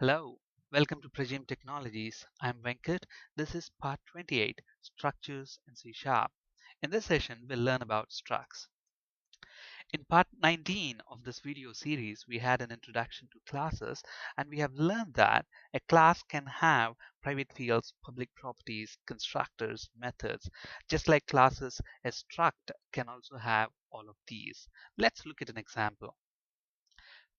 Hello, welcome to Presume Technologies. I'm Venkat. This is part 28, Structures in C Sharp. In this session, we'll learn about structs. In part 19 of this video series, we had an introduction to classes, and we have learned that a class can have private fields, public properties, constructors, methods. Just like classes, a struct can also have all of these. Let's look at an example.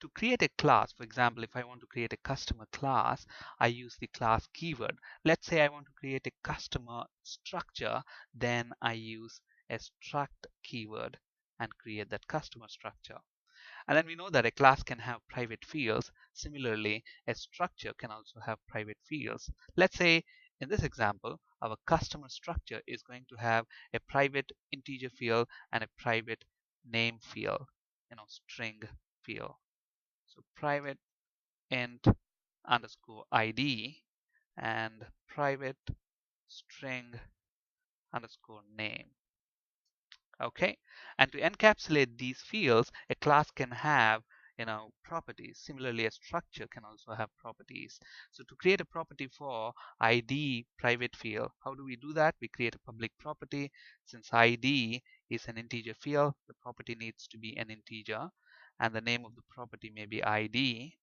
To create a class, for example, if I want to create a customer class, I use the class keyword. Let's say I want to create a customer structure, then I use a struct keyword and create that customer structure. And then we know that a class can have private fields. Similarly, a structure can also have private fields. Let's say in this example, our customer structure is going to have a private integer field and a private name field, string field. So private int underscore ID and private string underscore name. Okay, and to encapsulate these fields, a class can have properties. Similarly, a structure can also have properties. So to create a property for ID private field, how do we do that? We create a public property. Since ID is an integer field, the property needs to be an integer, and the name of the property may be ID.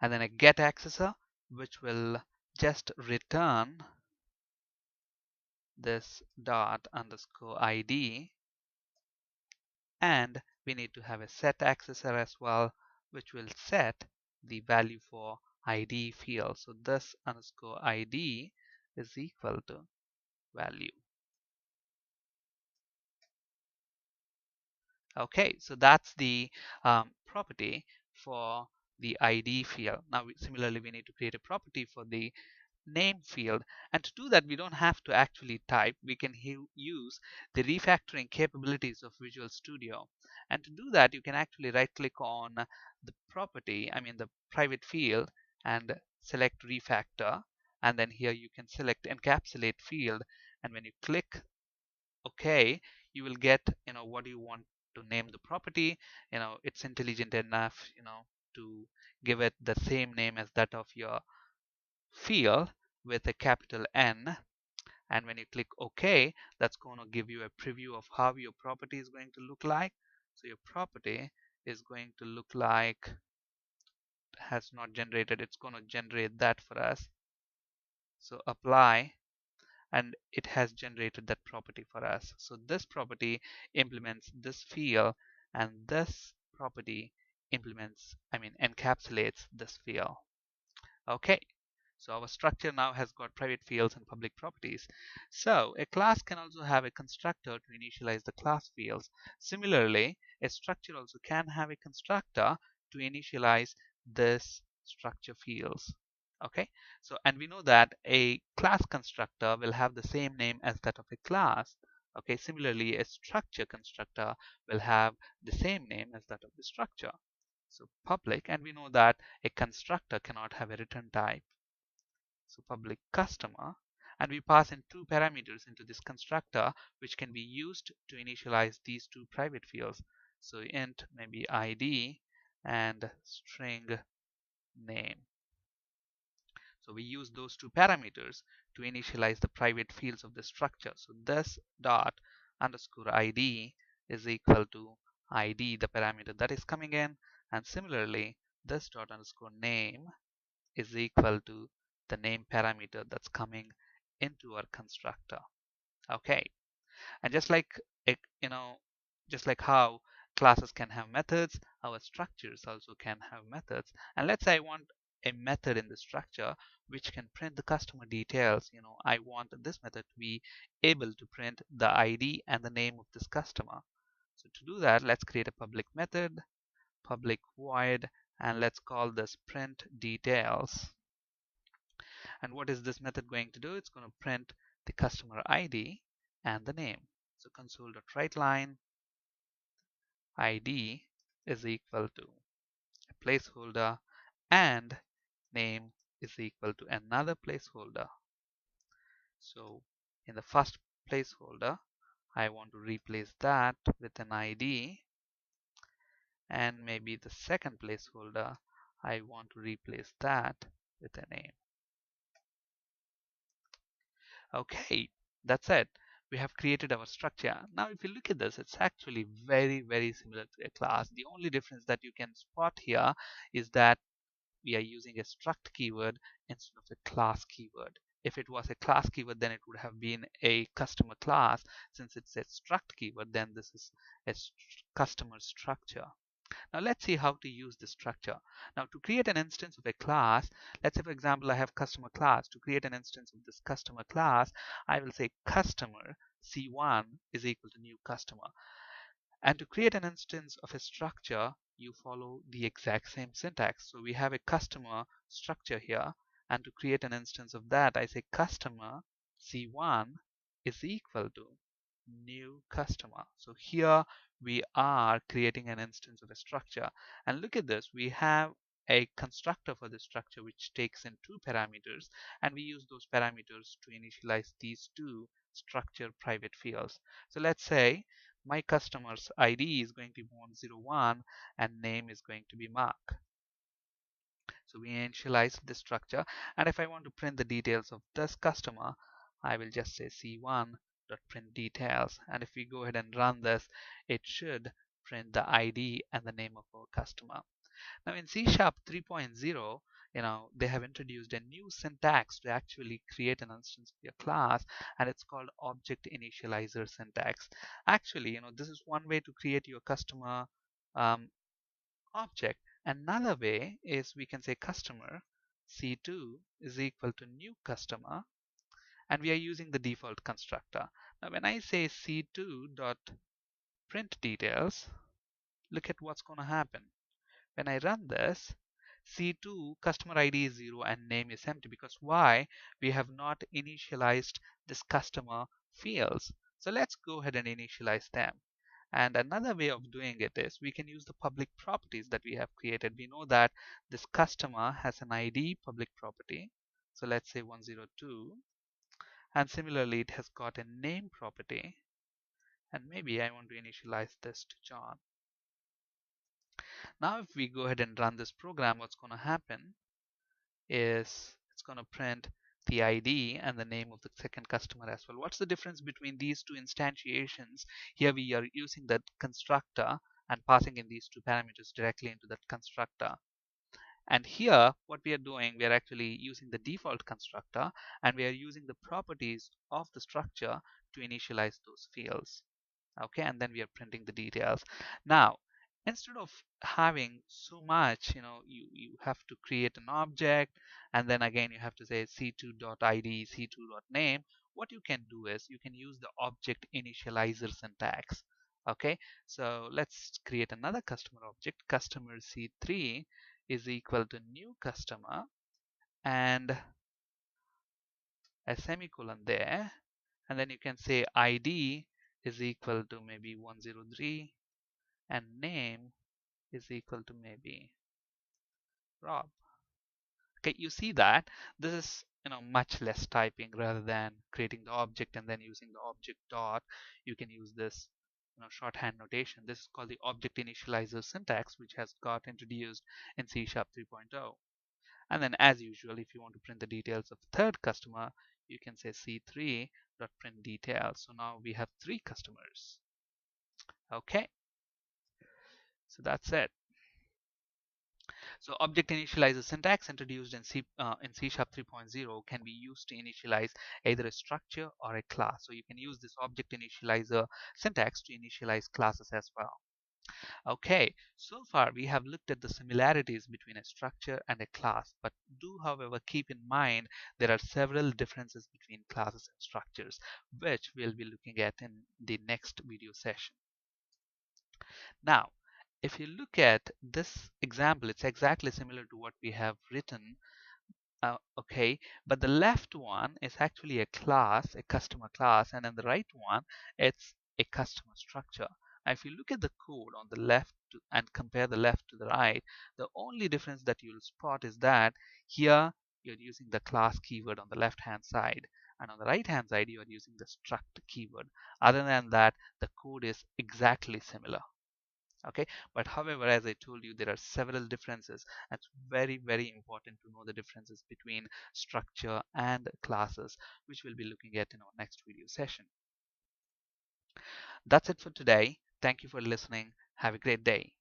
And then a get accessor, which will just return this dot underscore ID, and we need to have a set accessor as well, which will set the value for ID field. So this underscore ID is equal to value. Okay, so that's the property for the ID field. Now similarly, we need to create a property for the name field, and to do that we don't have to actually type. We can use the refactoring capabilities of Visual Studio, and to do that you can actually right click on the property, the private field, and select refactor, and then here you can select encapsulate field, and when you click OK, you will get what you want to name the property. It's intelligent enough to give it the same name as that of your field with a capital N, and when you click OK, that's going to give you a preview of how your property is going to look like. So your property is going to look like, has not generated, it's going to generate that for us. So apply, and it has generated that property for us. So this property implements this field, and this property encapsulates this field. Okay, so our structure now has got private fields and public properties. So a class can also have a constructor to initialize the class fields. Similarly, a structure also can have a constructor to initialize this structure fields. Okay, so and we know that a class constructor will have the same name as that of a class. Okay, similarly, a structure constructor will have the same name as that of the structure. So public, and we know that a constructor cannot have a return type. So public customer, and we pass in two parameters into this constructor, which can be used to initialize these two private fields. So int maybe ID and string name. So we use those two parameters to initialize the private fields of the structure. So this dot underscore ID is equal to ID, the parameter that is coming in, and similarly this dot underscore name is equal to the name parameter that's coming into our constructor. Okay, and just like just like how classes can have methods, our structures also can have methods. And let's say I want a method in the structure which can print the customer details. I want this method to be able to print the ID and the name of this customer. So to do that, let's create a public method, public void, and let's call this print details. And what is this method going to do? It's going to print the customer ID and the name. So console.writeLine ID is equal to a placeholder and name is equal to another placeholder. So in the first placeholder, I want to replace that with an ID, and maybe the second placeholder, I want to replace that with a name. Okay, that's it. We have created our structure. Now, if you look at this, it's actually very similar to a class. The only difference that you can spot here is that we are using a struct keyword instead of a class keyword. If it was a class keyword, then it would have been a customer class. Since it's a struct keyword, then this is a customer structure. Now let's see how to use this structure. Now to create an instance of a class, let's say for example I have customer class. To create an instance of this customer class, I will say customer C1 is equal to new customer. And to create an instance of a structure, you follow the exact same syntax. So we have a customer structure here, and to create an instance of that, I say customer C1 is equal to new customer. So here we are creating an instance of a structure. And look at this, we have a constructor for this structure which takes in two parameters, and we use those parameters to initialize these two structure private fields. So let's say my customer's ID is going to be 101 and name is going to be Mark. So we initialize the structure, and if I want to print the details of this customer, I will just say c1.print details, and if we go ahead and run this, it should print the ID and the name of our customer. Now in C# 3.0, they have introduced a new syntax to actually create an instance of your class, and it's called object initializer syntax. Actually, this is one way to create your customer um, object. Another way is we can say customer C2 is equal to new customer, and we are using the default constructor. Now when I say C2 dot print details, look at what's going to happen. When I run this, C2 customer ID is 0 and name is empty, because why? We have not initialized this customer fields. So let's go ahead and initialize them. And another way of doing it is we can use the public properties that we have created. We know that this customer has an ID public property. So let's say 102. And similarly, it has got a name property. And maybe I want to initialize this to John. Now if we go ahead and run this program, what's going to happen is it's going to print the ID and the name of the second customer as well. What's the difference between these two instantiations? Here we are using that constructor and passing in these two parameters directly into that constructor. And here what we are doing, we are actually using the default constructor, and we are using the properties of the structure to initialize those fields. Okay, and then we are printing the details. Now instead of having so much, you have to create an object, and then again you have to say c2.id, c2.name. What you can do is you can use the object initializer syntax. Okay, so let's create another customer object. Customer c3 is equal to new customer, and a semicolon there, and then you can say id is equal to maybe 103 and name is equal to maybe Rob. Okay, you see that this is much less typing rather than creating the object and then using the object dot. You can use this shorthand notation. This is called the object initializer syntax, which has got introduced in C# 3.0. And then as usual, if you want to print the details of third customer, you can say c3.print details. So now we have three customers. Okay, so that's it. So object initializer syntax introduced in C# 3.0 can be used to initialize either a structure or a class. So you can use this object initializer syntax to initialize classes as well. Okay, so far we have looked at the similarities between a structure and a class, but do however keep in mind there are several differences between classes and structures, which we'll be looking at in the next video session. Now, if you look at this example, it's exactly similar to what we have written, okay, but the left one is actually a class, a customer class, and then the right one, it's a customer structure. Now, if you look at the code on the left and compare the left to the right, the only difference that you'll spot is that here you're using the class keyword on the left hand side, and on the right hand side you are using the struct keyword. Other than that, the code is exactly similar. Okay, but however, as I told you, there are several differences. It's very important to know the differences between structure and classes, which we'll be looking at in our next video session. That's it for today. Thank you for listening. Have a great day.